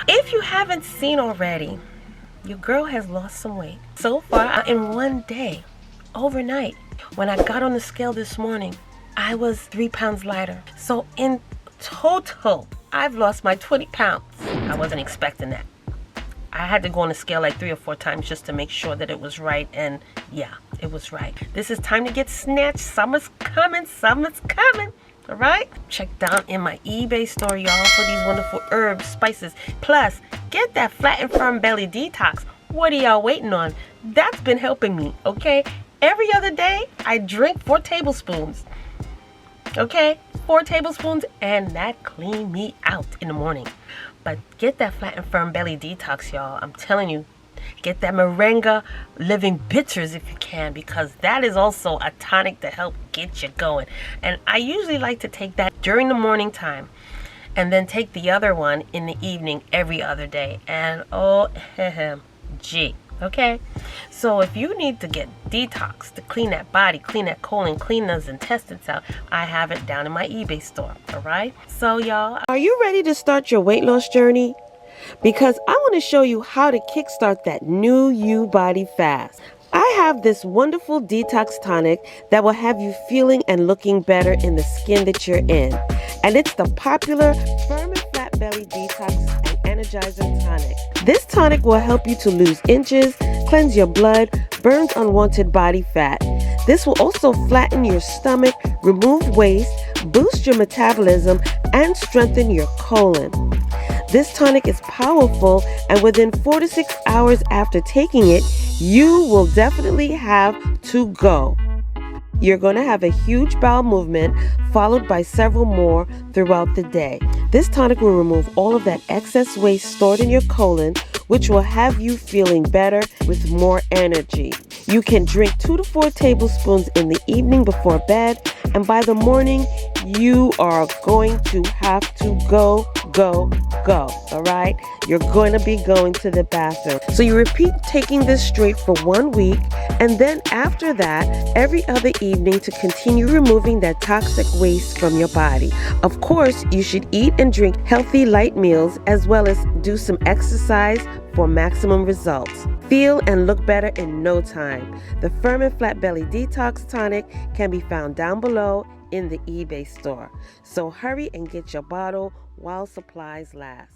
If you haven't seen already, your girl has lost some weight. So far, in one day, overnight, when I got on the scale this morning, I was 3 pounds lighter. So in total, I've lost my 20 pounds. I wasn't expecting that. I had to go on the scale like 3 or 4 times just to make sure that it was right, and yeah, it was right. This is time to get snatched. Summer's coming, all right? Check down in my eBay store, y'all, for these wonderful herbs, spices. Plus, get that flat and firm belly detox. What are y'all waiting on? That's been helping me, okay? Every other day, I drink 4 tablespoons, okay? 4 tablespoons, and that clean me out in the morning. But get that flat and firm belly detox, y'all. I'm telling you, get that moringa living bitters if you can, because that is also a tonic to help get you going. And I usually like to take that during the morning time and then take the other one in the evening every other day. And OMG. Okay, so if you need to get detox to clean that body, clean that colon, clean those intestines out, I have it down in my eBay store. All right, so y'all, are you ready to start your weight loss journey? Because I want to show you how to kickstart that new you body fast. I have this wonderful detox tonic that will have you feeling and looking better in the skin that you're in. And it's the popular Firm and Flat Belly Detox and Energizer Tonic. This tonic will help you to lose inches, cleanse your blood, burn unwanted body fat. This will also flatten your stomach, remove waste, boost your metabolism, and strengthen your colon. This tonic is powerful, and within 4 to 6 hours after taking it, you will definitely have to go. You're going to have a huge bowel movement followed by several more throughout the day. This tonic will remove all of that excess waste stored in your colon, which will have you feeling better with more energy. You can drink 2 to 4 tablespoons in the evening before bed, and by the morning, you are going to have to go, all right? You're going to be going to the bathroom. So you repeat taking this straight for 1 week, and then after that, every other evening to continue removing that toxic waste from your body. Of course, you should eat and drink healthy, light meals, as well as do some exercise for maximum results. Feel and look better in no time. The Firm and Flat Belly Detox Tonic can be found down below in the eBay store. So hurry and get your bottle while supplies last.